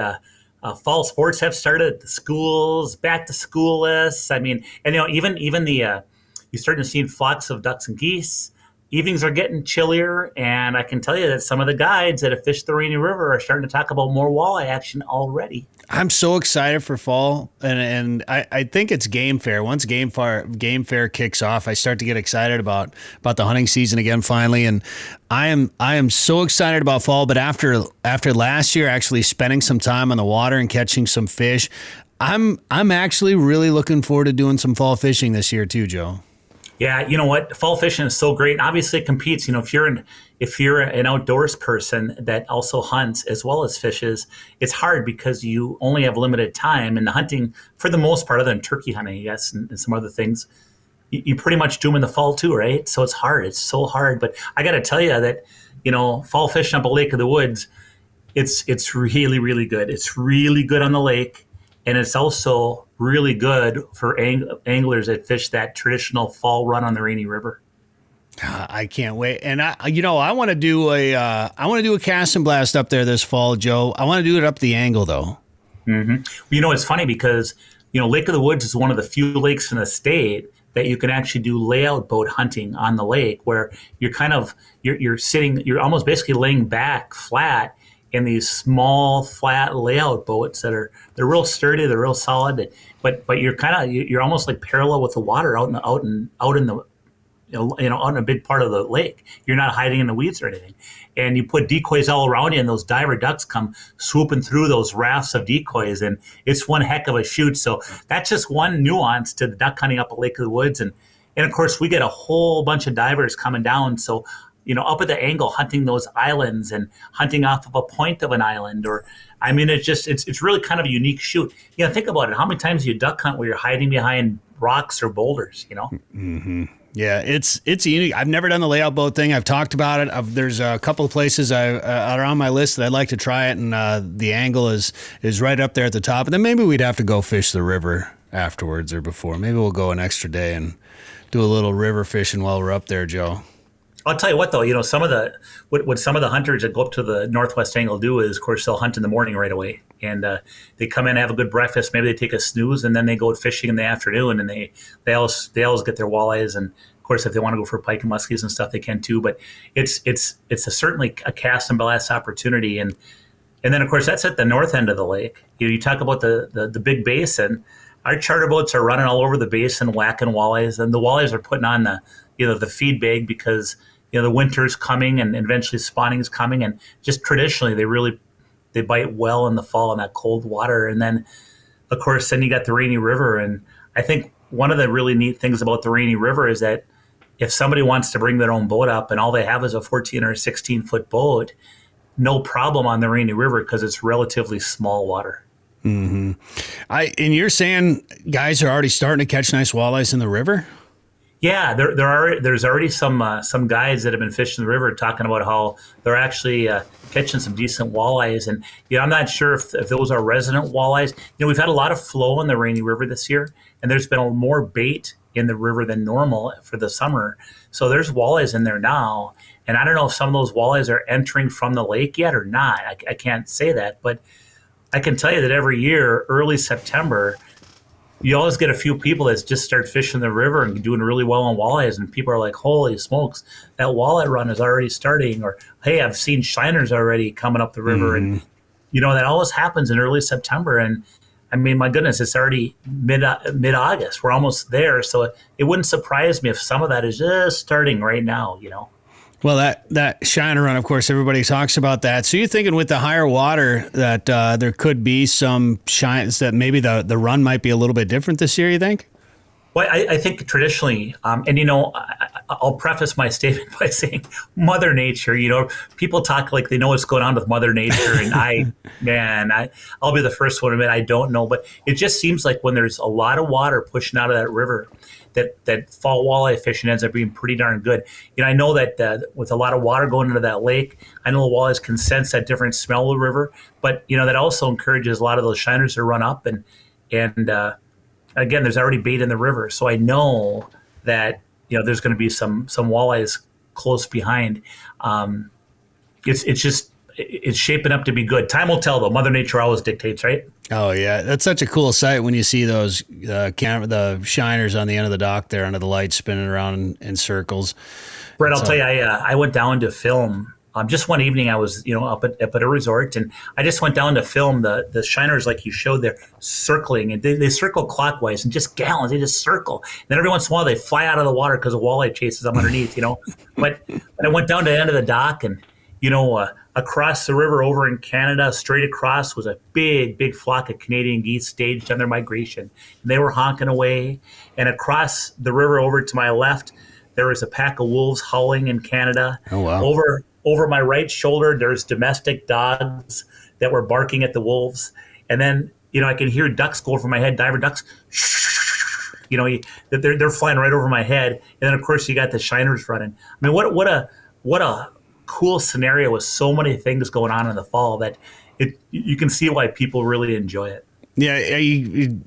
Fall sports have started at the schools, back to school lists. I mean, and even you're starting to see flocks of ducks and geese. Evenings are getting chillier, and I can tell you that some of the guides that have fished the Rainy River are starting to talk about more walleye action already. I'm so excited for fall, and I think it's game fair. Once game fair kicks off, I start to get excited about the hunting season again finally, and I am so excited about fall. But after last year, actually spending some time on the water and catching some fish, I'm actually really looking forward to doing some fall fishing this year too, Joe. Yeah, you know what? Fall fishing is so great. And obviously, it competes. If you're an outdoors person that also hunts as well as fishes, it's hard because you only have limited time. And the hunting, for the most part, other than turkey hunting, I guess, and some other things, you pretty much do them in the fall too, right? So it's hard. It's so hard. But I got to tell you that, fall fishing up a Lake of the Woods, it's really, really good. It's really good on the lake. And it's also really good for anglers that fish that traditional fall run on the Rainy River. I can't wait. And I want to do a cast and blast up there this fall, Joe. I want to do it up the angle though. Mm-hmm. It's funny because, Lake of the Woods is one of the few lakes in the state that you can actually do layout boat hunting on the lake, where you're you're almost basically laying back flat in these small flat layout boats they're real sturdy, they're real solid, but you're almost like parallel with the water out in the out in a big part of the lake. You're not hiding in the weeds or anything, and you put decoys all around you, and those diver ducks come swooping through those rafts of decoys, and it's one heck of a shoot. So that's just one nuance to the duck hunting up at Lake of the Woods, and of course we get a whole bunch of divers coming down. So up at the angle, hunting those islands and hunting off of a point of an island, it's really kind of a unique shoot. Think about it. How many times do you duck hunt where you're hiding behind rocks or boulders? Mm-hmm. Yeah, it's unique. I've never done the layout boat thing. I've talked about it. There's a couple of places are on my list that I'd like to try it, and the angle is right up there at the top. And then maybe we'd have to go fish the river afterwards or before. Maybe we'll go an extra day and do a little river fishing while we're up there, Joe. I'll tell you what, though, some of the what some of the hunters that go up to the Northwest Angle do is, of course, they'll hunt in the morning right away, and they come in, have a good breakfast, maybe they take a snooze, and then they go fishing in the afternoon, and they always get their walleyes, and of course, if they want to go for pike and muskies and stuff, they can too. But it's certainly a cast and blast opportunity, and then of course that's at the north end of the lake. You talk about the big basin. Our charter boats are running all over the basin, whacking walleyes, and the walleyes are putting on the feed bag because the winter's coming and eventually spawning's coming, and just traditionally they bite well in the fall in that cold water. And then of course then you got the Rainy River, and I think one of the really neat things about the Rainy River is that if somebody wants to bring their own boat up and all they have is a 14 or 16 foot boat, no problem on the Rainy River because it's relatively small water. Mm-hmm. And you're saying guys are already starting to catch nice walleyes in the river? Yeah, there's already some guys that have been fishing the river talking about how they're actually catching some decent walleyes, and I'm not sure if those are resident walleyes. We've had a lot of flow in the Rainy River this year, and there's been more bait in the river than normal for the summer. So there's walleyes in there now, and I don't know if some of those walleyes are entering from the lake yet or not. I can't say that, but I can tell you that every year, early September, you always get a few people that just start fishing the river and doing really well on walleyes, and people are like, holy smokes, that walleye run is already starting, or hey, I've seen shiners already coming up the river. And that always happens in early September, and I mean, my goodness, it's already mid-August. We're almost there, so it wouldn't surprise me if some of that is just starting right now. Well, that shiner run, of course, everybody talks about that. So you're thinking with the higher water that there could be some shines, that maybe the run might be a little bit different this year, you think? Well, I think traditionally, I'll preface my statement by saying Mother Nature, people talk like they know what's going on with Mother Nature. And I'll be the first one to admit I don't know. But it just seems like when there's a lot of water pushing out of that river, that fall walleye fishing ends up being pretty darn good. I know that with a lot of water going into that lake, I know the walleyes can sense that different smell of the river. But, that also encourages a lot of those shiners to run up. And again, there's already bait in the river. So I know that, there's going to be some walleyes close behind. It's shaping up to be good. Time will tell, though. Mother Nature always dictates, right? Oh, yeah. That's such a cool sight when you see those the shiners on the end of the dock there under the lights spinning around in circles. Bret, I'll tell you, I went down to film. Just one evening, I was up at a resort, and I just went down to film the shiners like you showed there, circling, and they circle clockwise and just gallons. They just circle. And then every once in a while, they fly out of the water because a walleye chases them underneath. But I went down to the end of the dock, and across the river over in Canada, straight across was a big flock of Canadian geese staged on their migration. And they were honking away. And across the river over to my left, there was a pack of wolves howling in Canada. Oh, wow. Over my right shoulder, there's domestic dogs that were barking at the wolves. And then, I can hear ducks go over my head, diver ducks. They're flying right over my head. And then, of course, you got the shiners running. I mean, what a cool scenario with so many things going on in the fall that you can see why people really enjoy it. Yeah, you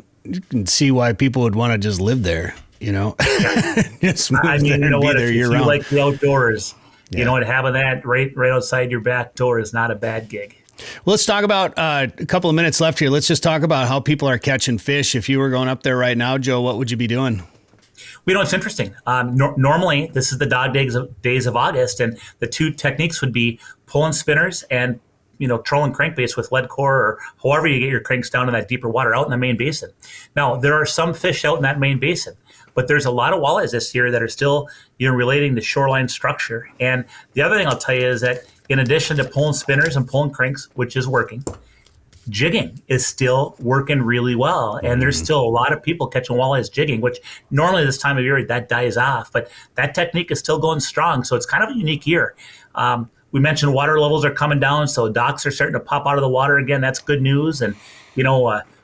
can see why people would want to just live there, Just move there and be there year-round. If you like the outdoors, and having that right outside your back door is not a bad gig. Well, let's talk about a couple of minutes left here. Let's just talk about how people are catching fish. If you were going up there right now, Joe, what would you be doing? It's interesting. Normally, this is the dog days of August, and the two techniques would be pulling spinners and trolling crankbaits with lead core, or however you get your cranks down in that deeper water out in the main basin. Now, there are some fish out in that main basin, but there's a lot of walleyes this year that are still relating to shoreline structure. And the other thing I'll tell you is that in addition to pulling spinners and pulling cranks, which is working, jigging is still working really well. And there's still a lot of people catching walleyes jigging, which normally this time of year that dies off, but that technique is still going strong. So it's kind of a unique year. We mentioned water levels are coming down, so docks are starting to pop out of the water again. That's good news. And,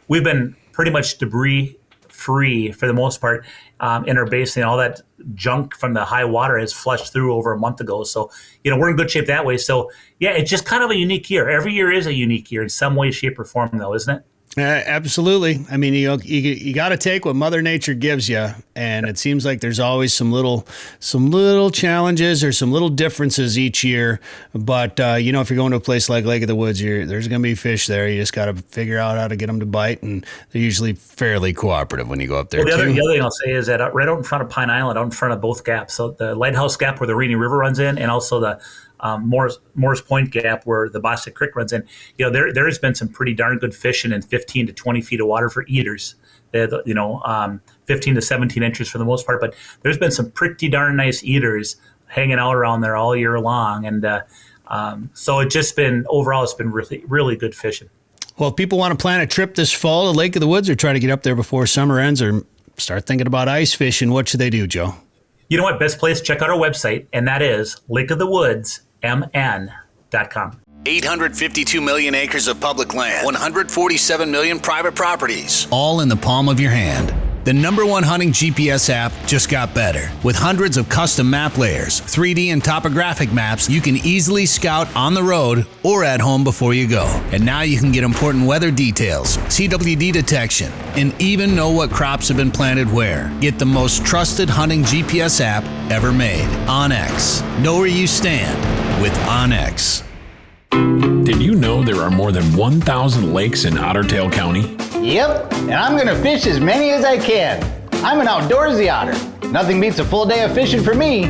we've been pretty much debris free for the most part in our basin. All that junk from the high water has flushed through over a month ago. So, we're in good shape that way. So, yeah, it's just kind of a unique year. Every year is a unique year in some way, shape, or form, though, isn't it? Absolutely. I mean, you got to take what Mother Nature gives you, and it seems like there's always some little challenges or some little differences each year. But if you're going to a place like Lake of the Woods, there's going to be fish there. You just got to figure out how to get them to bite, and they're usually fairly cooperative when you go up there. Well, the other thing I'll say is that right out in front of Pine Island, out in front of both gaps, so the Lighthouse Gap where the Rainy River runs in, and also the Morris Point Gap where the Boston Creek runs in, there has been some pretty darn good fishing in 15 to 20 feet of water for eaters. 15 to 17 inches for the most part, but there's been some pretty darn nice eaters hanging out around there all year long. And so it's been really, really good fishing. Well, if people want to plan a trip this fall to Lake of the Woods or try to get up there before summer ends or start thinking about ice fishing, what should they do, Joe? You know what? Best place, check out our website, and that is lakeofthewoodsmn.com. 852 million acres of public land, 147 million private properties, all in the palm of your hand. The #1 hunting GPS app just got better. With hundreds of custom map layers, 3D and topographic maps, you can easily scout on the road or at home before you go. And now you can get important weather details, CWD detection, and even know what crops have been planted where. Get the most trusted hunting GPS app ever made. OnX. Know where you stand with OnX. Did you know there are more than 1,000 lakes in Otter Tail County? Yep, and I'm gonna fish as many as I can. I'm an outdoorsy otter. Nothing beats a full day of fishing for me.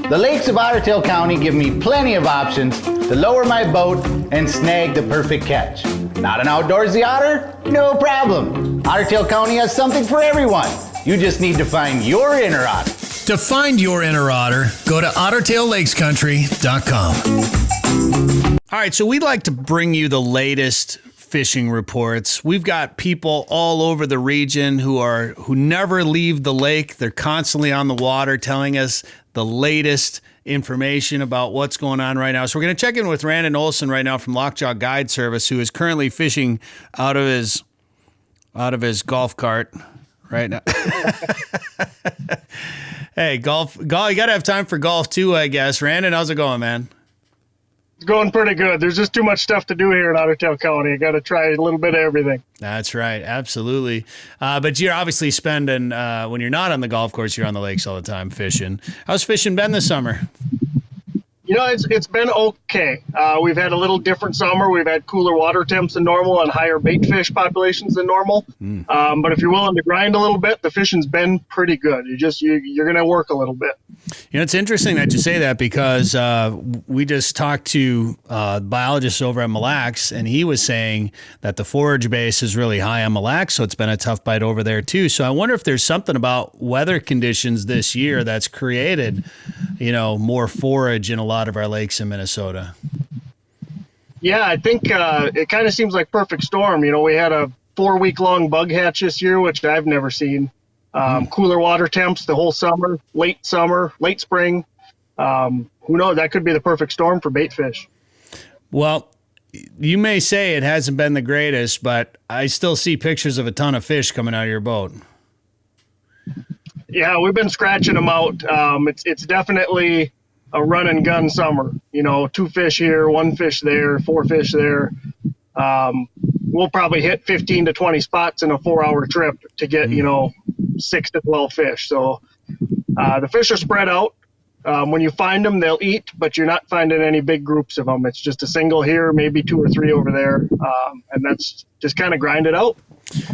The lakes of Otter Tail County give me plenty of options to lower my boat and snag the perfect catch. Not an outdoorsy otter? No problem. Otter Tail County has something for everyone. You just need to find your inner otter. To find your inner otter, go to OtterTailLakesCountry.com. All right, so we'd like to bring you the latest fishing reports. We've got people all over the region who never leave the lake. They're constantly on the water telling us the latest information about what's going on right now. So we're going to check in with Randin Olson right now from Lockjaw Guide Service, who is currently fishing out of his golf cart right now. Hey, golf, you got to have time for golf too, I guess. Randin, how's it going, man? It's going pretty good. There's just too much stuff to do here in Otter Tail County. You got to try a little bit of everything. That's right. Absolutely. But you're obviously spending, when you're not on the golf course, you're on the lakes all the time fishing. How's fishing been this summer? You know, it's been okay. We've had a little different summer. We've had cooler water temps than normal and higher bait fish populations than normal. But if you're willing to grind a little bit, the fishing's been pretty good. You're going to work a little bit. You know, it's interesting that you say that because we just talked to a biologist over at Mille Lacs, and he was saying that the forage base is really high on Mille Lacs, so it's been a tough bite over there too. So I wonder if there's something about weather conditions this year that's created, more forage in a lot of our lakes in Minnesota. Yeah, I think it kind of seems like perfect storm. We had a 4-week-long bug hatch this year, which I've never seen. Cooler water temps the whole summer, late spring. Who knows? That could be the perfect storm for bait fish. Well, you may say it hasn't been the greatest, but I still see pictures of a ton of fish coming out of your boat. Yeah, we've been scratching them out. It's definitely a run and gun summer. 2 fish here, 1 fish there, 4 fish there. We'll probably hit 15 to 20 spots in a 4-hour trip to get, 6 to 12 fish. So the fish are spread out. When you find them, they'll eat, but you're not finding any big groups of them. It's just a single here, maybe 2 or 3 over there. And that's just kind of grind it out.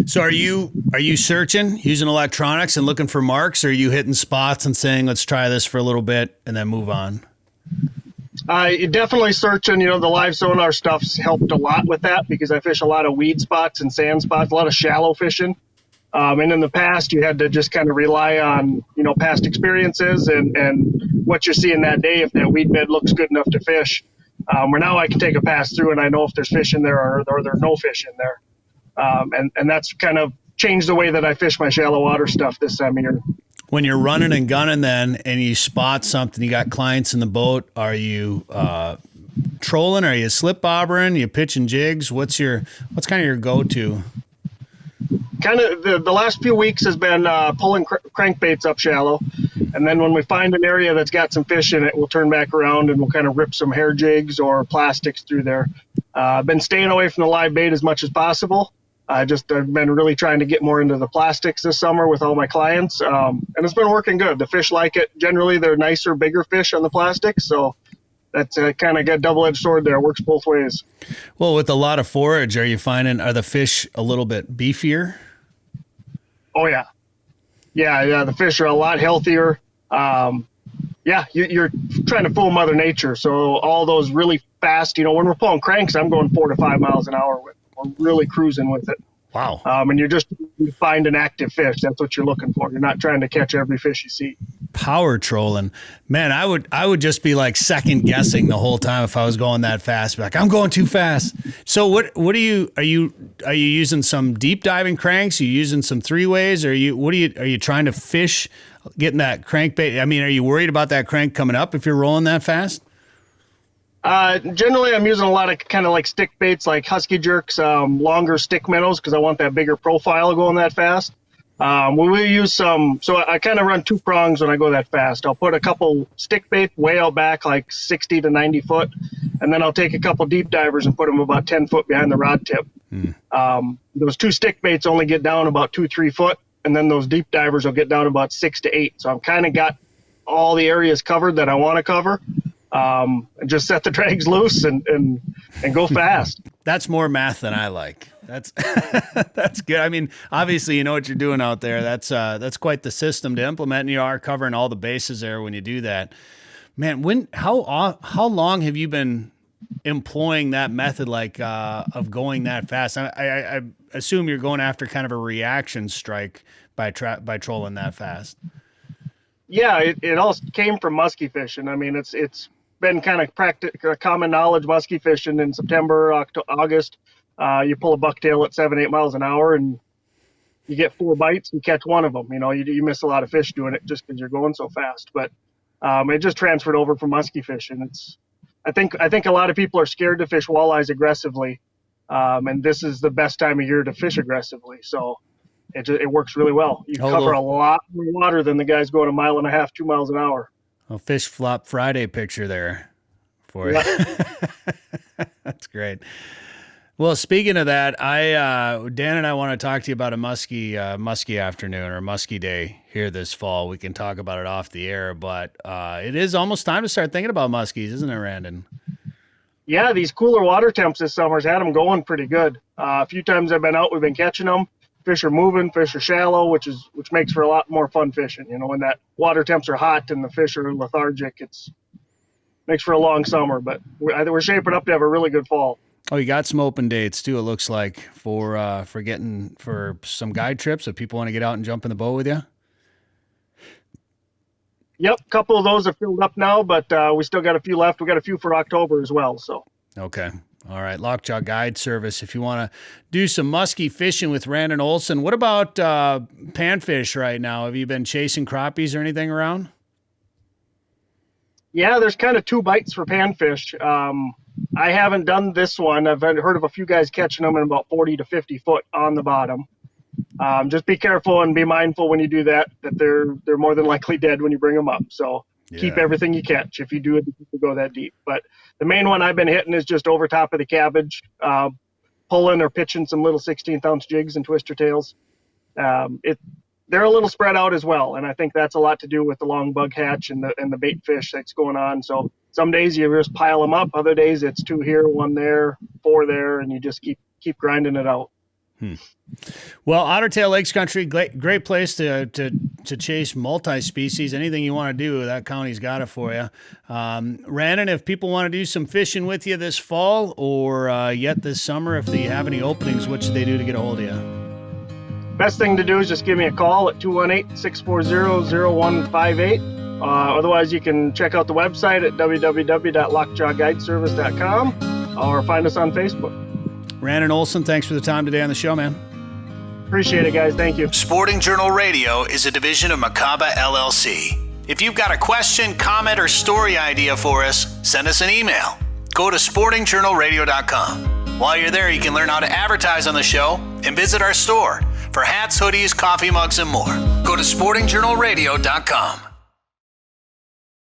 So are you searching using electronics and looking for marks, or are you hitting spots and saying, let's try this for a little bit and then move on? Definitely searching. The live sonar stuff's helped a lot with that because I fish a lot of weed spots and sand spots, a lot of shallow fishing. And in the past, you had to just kind of rely on, past experiences and what you're seeing that day, if that weed bed looks good enough to fish. Where now I can take a pass through and I know if there's fish in there or there's no fish in there. And that's kind of changed the way that I fish my shallow water stuff this time of year. When you're running and gunning then and you spot something, you got clients in the boat, are you trolling? Are you slip bobbering? Are you pitching jigs? What's kind of your go-to? Kind of the last few weeks has been pulling crankbaits up shallow. And then when we find an area that's got some fish in it, we'll turn back around and we'll kind of rip some hair jigs or plastics through there. I've been staying away from the live bait as much as possible. I've been really trying to get more into the plastics this summer with all my clients. And it's been working good. The fish like it. Generally, they're nicer, bigger fish on the plastics. So that's kind of got a double-edged sword there. It works both ways. Well, with a lot of forage, are the fish a little bit beefier? Oh, yeah. Yeah, the fish are a lot healthier. You're trying to fool Mother Nature. So all those really fast, when we're pulling cranks, I'm going 4 to 5 miles an hour with it. We're really cruising with it. Wow. And you find an active fish. That's what you're looking for. You're not trying to catch every fish you see. Power trolling. Man, I would just be like second guessing the whole time if I was going that fast. Be like, I'm going too fast. So what are you using some deep diving cranks? Are you using some 3-ways? Are you trying to fish getting that crankbait? I mean, are you worried about that crank coming up if you're rolling that fast? Generally, I'm using a lot of kind of like stick baits, like husky jerks, longer stick minnows, because I want that bigger profile going that fast. We will use some, so I kind of run 2 prongs when I go that fast. I'll put a couple stick bait way out back, like 60 to 90 foot, and then I'll take a couple deep divers and put them about 10 foot behind the rod tip. Those 2 stick baits only get down about 2-3 foot, and then those deep divers will get down about 6 to 8. So I've kind of got all the areas covered that I want to cover. And just set the drags loose and go fast. That's more math than I like. That's that's good. I mean, obviously, you know what you're doing out there. That's quite the system to implement, and you are covering all the bases there when you do that. Man, how long have you been employing that method, like of going that fast? I assume you're going after kind of a reaction strike by trolling that fast. Yeah, it all came from muskie fishing. I mean, it's been kind of common knowledge muskie fishing in September, August. You pull a bucktail at 7-8 miles an hour and you get 4 bites and catch one of them. You know, you miss a lot of fish doing it just because you're going so fast. But it just transferred over from muskie fishing. I think a lot of people are scared to fish walleyes aggressively, and this is the best time of year to fish aggressively. So it works really well. You cover a lot more water than the guys going 1.5 miles, 2 miles an hour. A Fish Flop Friday picture there for you. That's great. Well, speaking of that, Dan and I want to talk to you about a muskie afternoon or muskie day here this fall. We can talk about it off the air, but it is almost time to start thinking about muskies, isn't it, Randin? Yeah, these cooler water temps this summer's had them going pretty good. A few times I've been out, we've been catching them. Fish are moving, fish are shallow, which makes for a lot more fun fishing. You know, when that water temps are hot and the fish are lethargic, makes for a long summer. But we're shaping up to have a really good fall. Oh, you got some open dates too, it looks like, for some guide trips if people want to get out and jump in the boat with you. Yep, a couple of those are filled up now, but we still got a few left. We got a few for October as well. So okay. All right, Lockjaw Guide Service. If you want to do some muskie fishing with Randin Olson, what about panfish right now? Have you been chasing crappies or anything around? Yeah, there's kind of 2 bites for panfish. I haven't done this one. I've heard of a few guys catching them in about 40 to 50 foot on the bottom. Just be careful and be mindful when you do that they're more than likely dead when you bring them up. So keep everything you catch if you do it to go that deep. But the main one I've been hitting is just over top of the cabbage, pulling or pitching some little 16th-ounce jigs and twister tails. They're a little spread out as well, and I think that's a lot to do with the long bug hatch and the bait fish that's going on. So some days you just pile them up, other days it's 2 here, 1 there, 4 there, and you just keep grinding it out. Well, Otter Tail Lakes Country, great place to chase multi-species. Anything you want to do, that county's got it for you. Randin, if people want to do some fishing with you this fall or yet this summer, if they have any openings, what should they do to get a hold of you? Best thing to do is just give me a call at 218-640-0158. Otherwise, you can check out the website at www.lockjawguideservice.com or find us on Facebook. Randin Olson, thanks for the time today on the show, man. Appreciate it, guys. Thank you. Sporting Journal Radio is a division of Macaba LLC. If you've got a question, comment, or story idea for us, send us an email. Go to sportingjournalradio.com. While you're there, you can learn how to advertise on the show and visit our store for hats, hoodies, coffee mugs, and more. Go to sportingjournalradio.com.